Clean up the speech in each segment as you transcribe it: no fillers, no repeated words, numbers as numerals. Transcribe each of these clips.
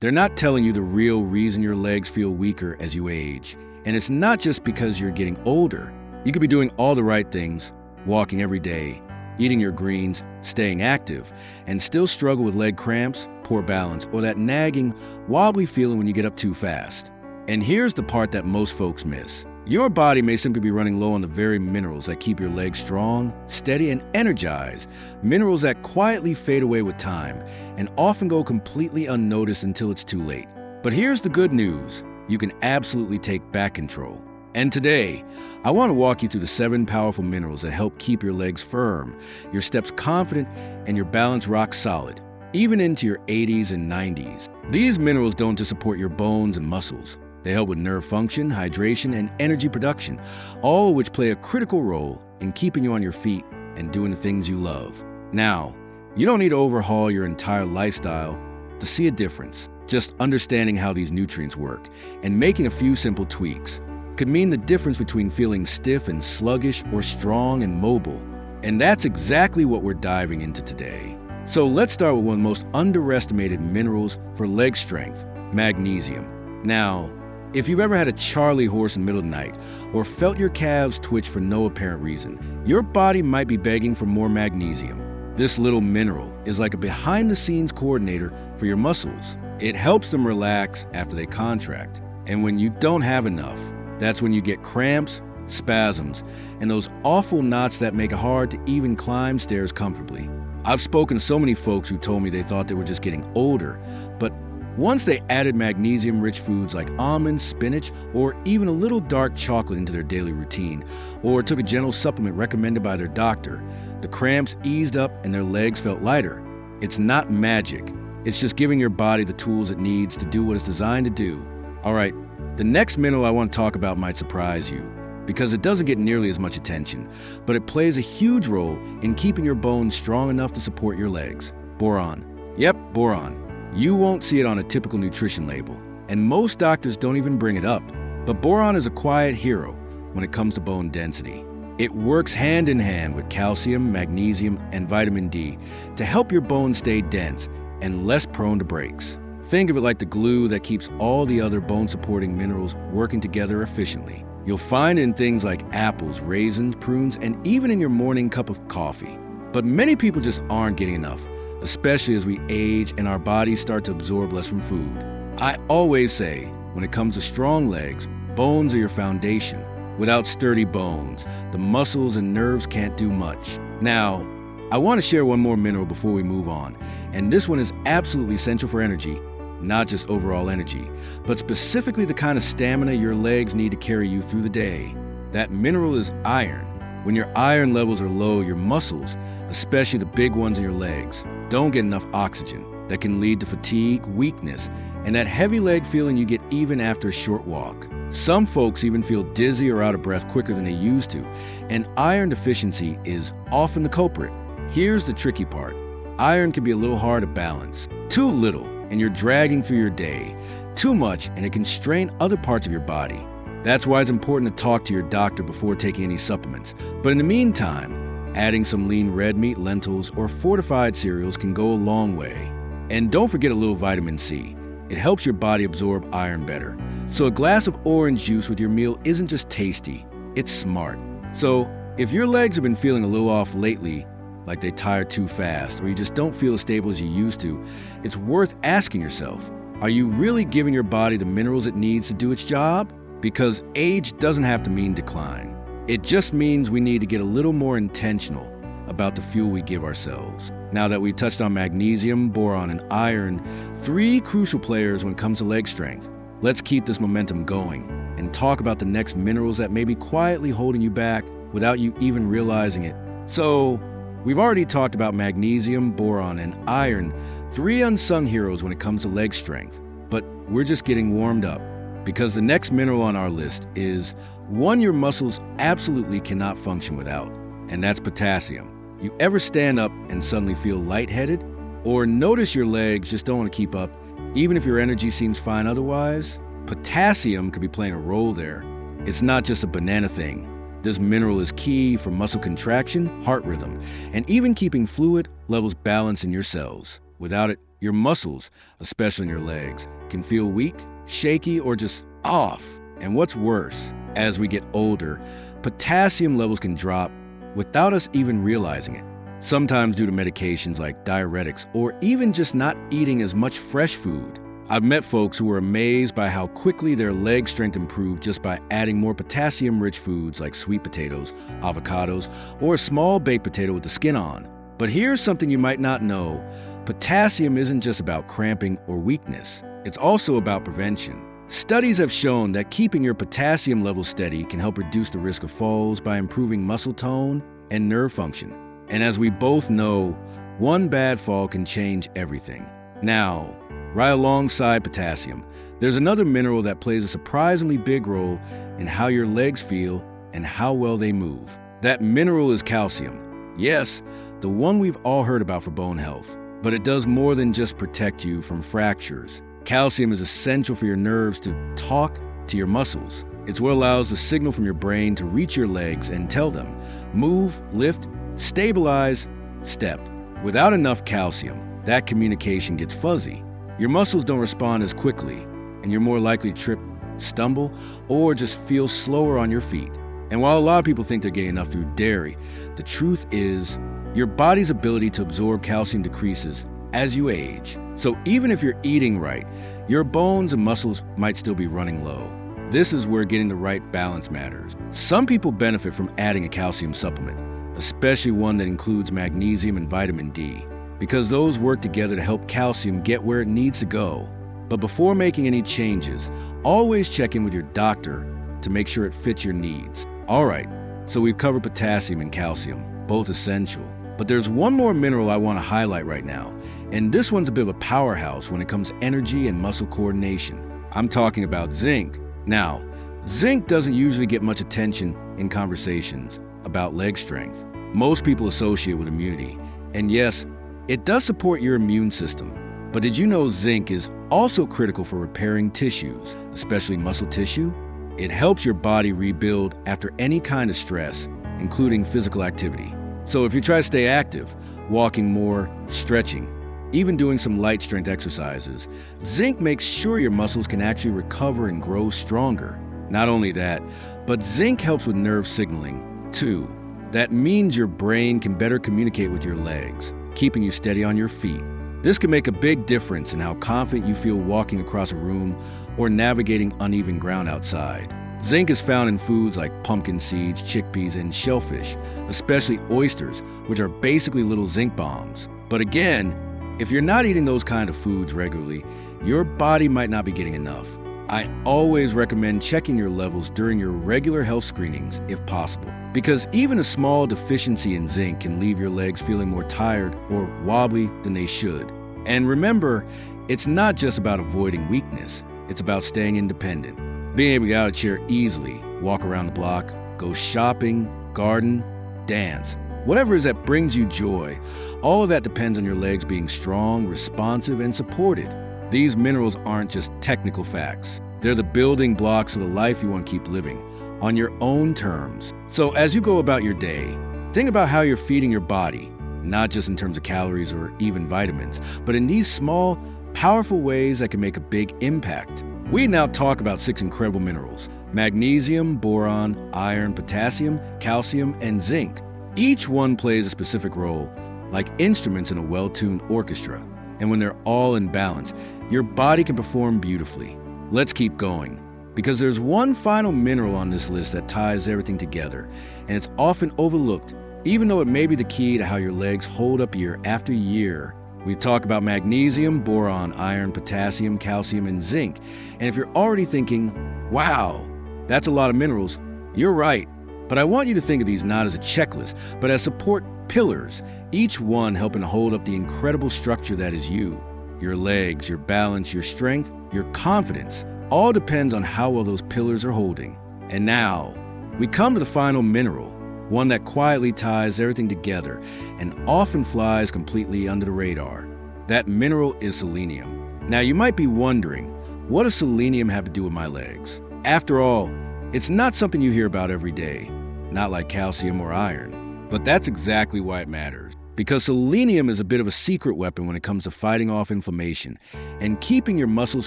They're not telling you the real reason your legs feel weaker as you age. And it's not just because you're getting older. You could be doing all the right things, walking every day, eating your greens, staying active, and still struggle with leg cramps, poor balance, or that nagging, wobbly feeling when you get up too fast. And here's the part that most folks miss. Your body may simply be running low on the very minerals that keep your legs strong, steady, and energized. Minerals that quietly fade away with time and often go completely unnoticed until it's too late. But here's the good news. You can absolutely take back control. And today, I want to walk you through the 7 powerful minerals that help keep your legs firm, your steps confident, and your balance rock solid, even into your 80s and 90s. These minerals don't just support your bones and muscles. They help with nerve function, hydration, and energy production, all of which play a critical role in keeping you on your feet and doing the things you love. Now, you don't need to overhaul your entire lifestyle to see a difference. Just understanding how these nutrients work and making a few simple tweaks could mean the difference between feeling stiff and sluggish or strong and mobile. And that's exactly what we're diving into today. So let's start with one of the most underestimated minerals for leg strength, magnesium. Now, if you've ever had a Charlie horse in the middle of the night or felt your calves twitch for no apparent reason, your body might be begging for more magnesium. This little mineral is like a behind-the-scenes coordinator for your muscles. It helps them relax after they contract. And when you don't have enough, that's when you get cramps, spasms, and those awful knots that make it hard to even climb stairs comfortably. I've spoken to so many folks who told me they thought they were just getting older, but once they added magnesium-rich foods like almonds, spinach, or even a little dark chocolate into their daily routine, or took a gentle supplement recommended by their doctor, the cramps eased up and their legs felt lighter. It's not magic. It's just giving your body the tools it needs to do what it's designed to do. All right, the next mineral I want to talk about might surprise you, because it doesn't get nearly as much attention, but it plays a huge role in keeping your bones strong enough to support your legs. Boron. Yep, boron. You won't see it on a typical nutrition label, and most doctors don't even bring it up. But boron is a quiet hero when it comes to bone density. It works hand in hand with calcium, magnesium, and vitamin D to help your bones stay dense and less prone to breaks. Think of it like the glue that keeps all the other bone-supporting minerals working together efficiently. You'll find it in things like apples, raisins, prunes, and even in your morning cup of coffee. But many people just aren't getting enough, especially as we age and our bodies start to absorb less from food. I always say, when it comes to strong legs, bones are your foundation. Without sturdy bones, the muscles and nerves can't do much. Now, I want to share one more mineral before we move on, and this one is absolutely essential for energy, not just overall energy, but specifically the kind of stamina your legs need to carry you through the day. That mineral is iron. When your iron levels are low, your muscles, especially the big ones in your legs, don't get enough oxygen. That can lead to fatigue, weakness, and that heavy leg feeling you get even after a short walk. Some folks even feel dizzy or out of breath quicker than they used to, and iron deficiency is often the culprit. Here's the tricky part. Iron can be a little hard to balance. Too little, and you're dragging through your day. Too much, and it can strain other parts of your body. That's why it's important to talk to your doctor before taking any supplements. But in the meantime, adding some lean red meat, lentils, or fortified cereals can go a long way. And don't forget a little vitamin C. It helps your body absorb iron better. So a glass of orange juice with your meal isn't just tasty, it's smart. So if your legs have been feeling a little off lately, like they tire too fast, or you just don't feel as stable as you used to, it's worth asking yourself, are you really giving your body the minerals it needs to do its job? Because age doesn't have to mean decline. It just means we need to get a little more intentional about the fuel we give ourselves. Now that we've touched on magnesium, boron, and iron, 3 crucial players when it comes to leg strength, let's keep this momentum going and talk about the next minerals that may be quietly holding you back without you even realizing it. So, we've already talked about magnesium, boron, and iron, 3 unsung heroes when it comes to leg strength, but we're just getting warmed up. Because the next mineral on our list is one your muscles absolutely cannot function without, and that's potassium. You ever stand up and suddenly feel lightheaded? Or notice your legs just don't want to keep up, even if your energy seems fine otherwise? Potassium could be playing a role there. It's not just a banana thing. This mineral is key for muscle contraction, heart rhythm, and even keeping fluid levels balanced in your cells. Without it, Your muscles, especially in your legs, can feel weak, shaky, or just off. And what's worse, as we get older, potassium levels can drop without us even realizing it. Sometimes due to medications like diuretics or even just not eating as much fresh food. I've met folks who were amazed by how quickly their leg strength improved just by adding more potassium-rich foods like sweet potatoes, avocados, or a small baked potato with the skin on. But here's something you might not know. Potassium isn't just about cramping or weakness. It's also about prevention. Studies have shown that keeping your potassium level steady can help reduce the risk of falls by improving muscle tone and nerve function. And as we both know, one bad fall can change everything. Now, right alongside potassium, there's another mineral that plays a surprisingly big role in how your legs feel and how well they move. That mineral is calcium. Yes, the one we've all heard about for bone health. But it does more than just protect you from fractures. Calcium is essential for your nerves to talk to your muscles. It's what allows the signal from your brain to reach your legs and tell them, move, lift, stabilize, step. Without enough calcium, that communication gets fuzzy. Your muscles don't respond as quickly, and you're more likely to trip, stumble, or just feel slower on your feet. And while a lot of people think they're getting enough through dairy, the truth is your body's ability to absorb calcium decreases as you age. So even if you're eating right, your bones and muscles might still be running low. This is where getting the right balance matters. Some people benefit from adding a calcium supplement, especially one that includes magnesium and vitamin D, because those work together to help calcium get where it needs to go. But before making any changes, always check in with your doctor to make sure it fits your needs. All right, so we've covered potassium and calcium, both essential. But there's one more mineral I want to highlight right now, and this one's a bit of a powerhouse when it comes to energy and muscle coordination. I'm talking about zinc. Now, zinc doesn't usually get much attention in conversations about leg strength. Most people associate with immunity, and yes, it does support your immune system. But did you know zinc is also critical for repairing tissues, especially muscle tissue? It helps your body rebuild after any kind of stress, including physical activity. So if you try to stay active, walking more, stretching, even doing some light strength exercises, zinc makes sure your muscles can actually recover and grow stronger. Not only that, but zinc helps with nerve signaling, too. That means your brain can better communicate with your legs, keeping you steady on your feet. This can make a big difference in how confident you feel walking across a room or navigating uneven ground outside. Zinc is found in foods like pumpkin seeds, chickpeas, and shellfish, especially oysters, which are basically little zinc bombs. But again, if you're not eating those kind of foods regularly, your body might not be getting enough. I always recommend checking your levels during your regular health screenings if possible, because even a small deficiency in zinc can leave your legs feeling more tired or wobbly than they should. And remember, it's not just about avoiding weakness, it's about staying independent. Being able to get out of a chair easily, walk around the block, go shopping, garden, dance, whatever it is that brings you joy, all of that depends on your legs being strong, responsive, and supported. These minerals aren't just technical facts. They're the building blocks of the life you want to keep living, on your own terms. So as you go about your day, think about how you're feeding your body, not just in terms of calories or even vitamins, but in these small, powerful ways that can make a big impact. We now talk about 6 incredible minerals: magnesium, boron, iron, potassium, calcium, and zinc. Each one plays a specific role, like instruments in a well-tuned orchestra. And when they're all in balance, your body can perform beautifully. Let's keep going, because there's one final mineral on this list that ties everything together, and it's often overlooked, even though it may be the key to how your legs hold up year after year. We talk about magnesium, boron, iron, potassium, calcium, and zinc. And if you're already thinking, wow, that's a lot of minerals, you're right. But I want you to think of these not as a checklist, but as support pillars, each one helping to hold up the incredible structure that is you. Your legs, your balance, your strength, your confidence, all depends on how well those pillars are holding. And now, we come to the final mineral, one that quietly ties everything together and often flies completely under the radar. That mineral is selenium. Now you might be wondering, what does selenium have to do with my legs? After all, it's not something you hear about every day, not like calcium or iron. But that's exactly why it matters. Because selenium is a bit of a secret weapon when it comes to fighting off inflammation and keeping your muscles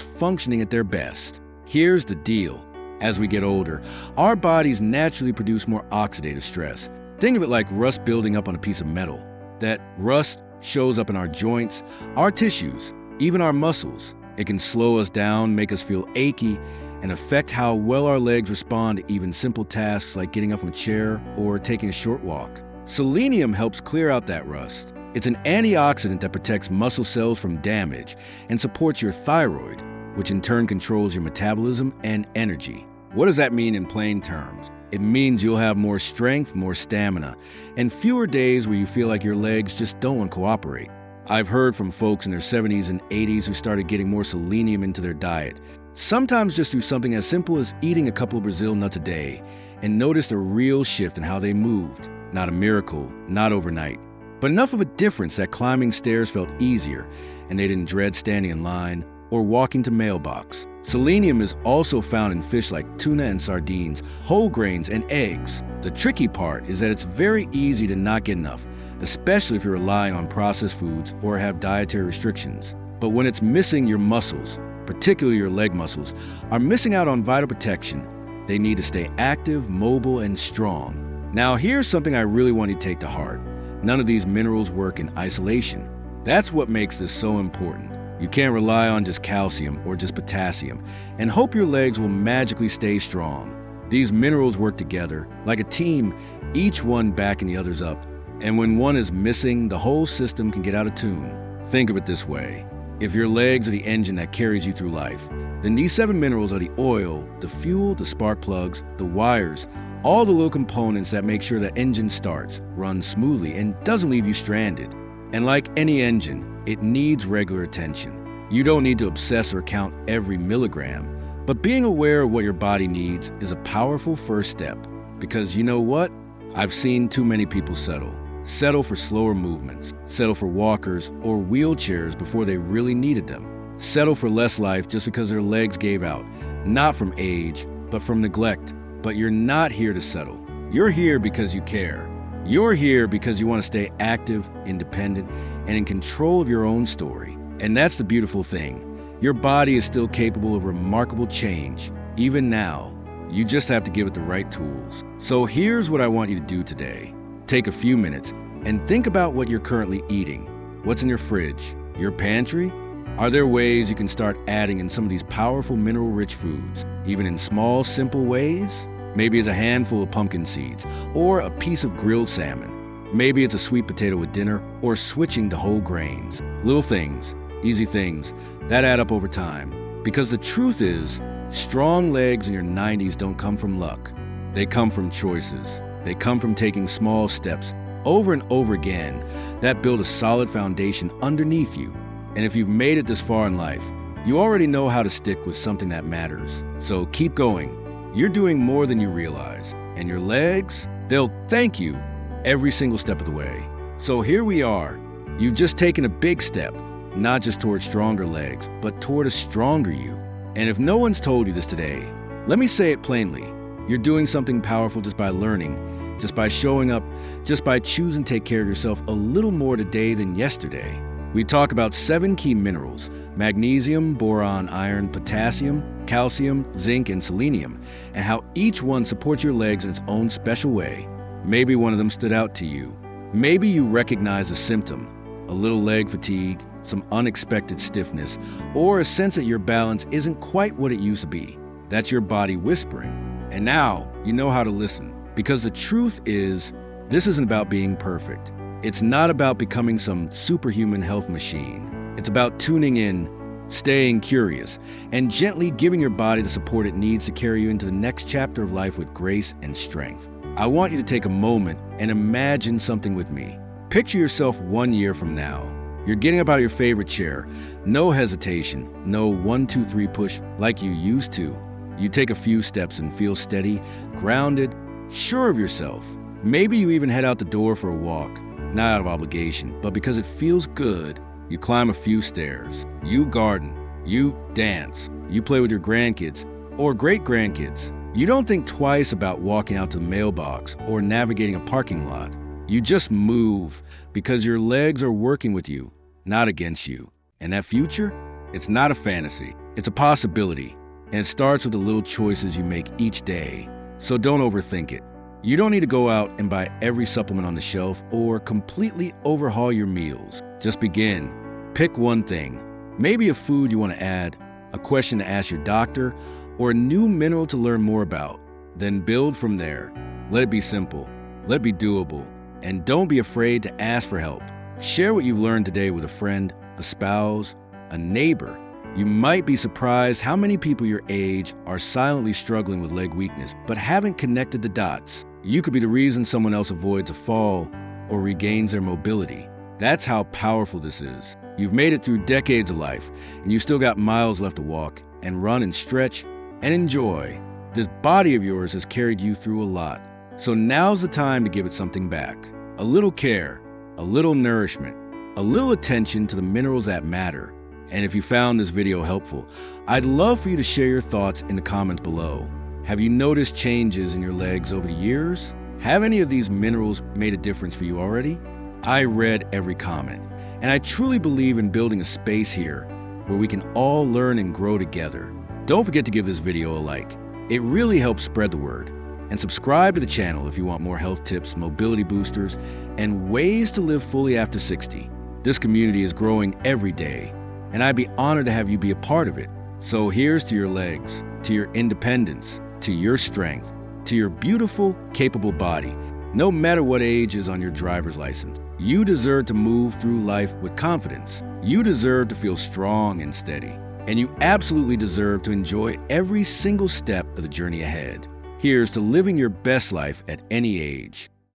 functioning at their best. Here's the deal. As we get older, our bodies naturally produce more oxidative stress. Think of it like rust building up on a piece of metal. That rust shows up in our joints, our tissues, even our muscles. It can slow us down, make us feel achy, and affect how well our legs respond to even simple tasks like getting up from a chair or taking a short walk. Selenium helps clear out that rust. It's an antioxidant that protects muscle cells from damage and supports your thyroid, which in turn controls your metabolism and energy. What does that mean in plain terms? It means you'll have more strength, more stamina, and fewer days where you feel like your legs just don't want to cooperate. I've heard from folks in their 70s and 80s who started getting more selenium into their diet, sometimes just through something as simple as eating a couple of Brazil nuts a day, and noticed a real shift in how they moved. Not a miracle, not overnight, but enough of a difference that climbing stairs felt easier and they didn't dread standing in line or walking to mailbox. Selenium is also found in fish like tuna and sardines, whole grains, and eggs. The tricky part is that it's very easy to not get enough, especially if you're relying on processed foods or have dietary restrictions. But when it's missing, your muscles, particularly your leg muscles, are missing out on vital protection. They need to stay active, mobile, and strong. Now, here's something I really want you to take to heart. None of these minerals work in isolation. That's what makes this so important. You can't rely on just calcium or just potassium and hope your legs will magically stay strong. These minerals work together, like a team, each one backing the others up. And when one is missing, the whole system can get out of tune. Think of it this way. If your legs are the engine that carries you through life, then these 7 minerals are the oil, the fuel, the spark plugs, the wires, all the little components that make sure that engine starts, runs smoothly, and doesn't leave you stranded. And like any engine, it needs regular attention. You don't need to obsess or count every milligram, but being aware of what your body needs is a powerful first step. Because you know what? I've seen too many people settle for slower movements, settle for walkers or wheelchairs before they really needed them, settle for less life just because their legs gave out, not from age, but from neglect. But you're not here to settle. You're here because you care. You're here because you want to stay active, independent, and in control of your own story. And that's the beautiful thing. Your body is still capable of remarkable change, even now. You just have to give it the right tools. So here's what I want you to do today. Take a few minutes and think about what you're currently eating. What's in your fridge? Your pantry? Are there ways you can start adding in some of these powerful mineral-rich foods, even in small, simple ways? Maybe it's a handful of pumpkin seeds or a piece of grilled salmon. Maybe it's a sweet potato with dinner or switching to whole grains. Little things, easy things, that add up over time. Because the truth is, strong legs in your 90s don't come from luck. They come from choices. They come from taking small steps over and over again that build a solid foundation underneath you. And if you've made it this far in life, you already know how to stick with something that matters. So keep going. You're doing more than you realize. And your legs, they'll thank you every single step of the way. So here we are. You've just taken a big step, not just toward stronger legs, but toward a stronger you. And if no one's told you this today, let me say it plainly. You're doing something powerful just by learning, just by showing up, just by choosing to take care of yourself a little more today than yesterday. We talk about 7 key minerals: magnesium, boron, iron, potassium, calcium, zinc, and selenium, and how each one supports your legs in its own special way. Maybe one of them stood out to you. Maybe you recognize a symptom, a little leg fatigue, some unexpected stiffness, or a sense that your balance isn't quite what it used to be. That's your body whispering. And now you know how to listen. Because the truth is, this isn't about being perfect. It's not about becoming some superhuman health machine. It's about tuning in, staying curious, and gently giving your body the support it needs to carry you into the next chapter of life with grace and strength. I want you to take a moment and imagine something with me. Picture yourself 1 year from now. You're getting up out of your favorite chair. No hesitation, no 1, 2, 3 push like you used to. You take a few steps and feel steady, grounded, sure of yourself. Maybe you even head out the door for a walk, not out of obligation, but because it feels good. You climb a few stairs, you garden, you dance, you play with your grandkids or great-grandkids. You don't think twice about walking out to the mailbox or navigating a parking lot. You just move because your legs are working with you, not against you. And that future? It's not a fantasy. It's a possibility. And it starts with the little choices you make each day. So don't overthink it. You don't need to go out and buy every supplement on the shelf or completely overhaul your meals. Just begin. Pick one thing. Maybe a food you want to add, a question to ask your doctor, or a new mineral to learn more about. Then build from there. Let it be simple. Let it be doable. And don't be afraid to ask for help. Share what you've learned today with a friend, a spouse, a neighbor. You might be surprised how many people your age are silently struggling with leg weakness, but haven't connected the dots. You could be the reason someone else avoids a fall or regains their mobility. That's how powerful this is. You've made it through decades of life, and you still got miles left to walk and run and stretch and enjoy. This body of yours has carried you through a lot. So now's the time to give it something back. A little care, a little nourishment, a little attention to the minerals that matter. And if you found this video helpful, I'd love for you to share your thoughts in the comments below. Have you noticed changes in your legs over the years? Have any of these minerals made a difference for you already? I read every comment, and I truly believe in building a space here where we can all learn and grow together. Don't forget to give this video a like. It really helps spread the word. And subscribe to the channel if you want more health tips, mobility boosters, and ways to live fully after 60. This community is growing every day, and I'd be honored to have you be a part of it. So here's to your legs, to your independence, to your strength, to your beautiful, capable body. No matter what age is on your driver's license, you deserve to move through life with confidence. You deserve to feel strong and steady. And you absolutely deserve to enjoy every single step of the journey ahead. Here's to living your best life at any age.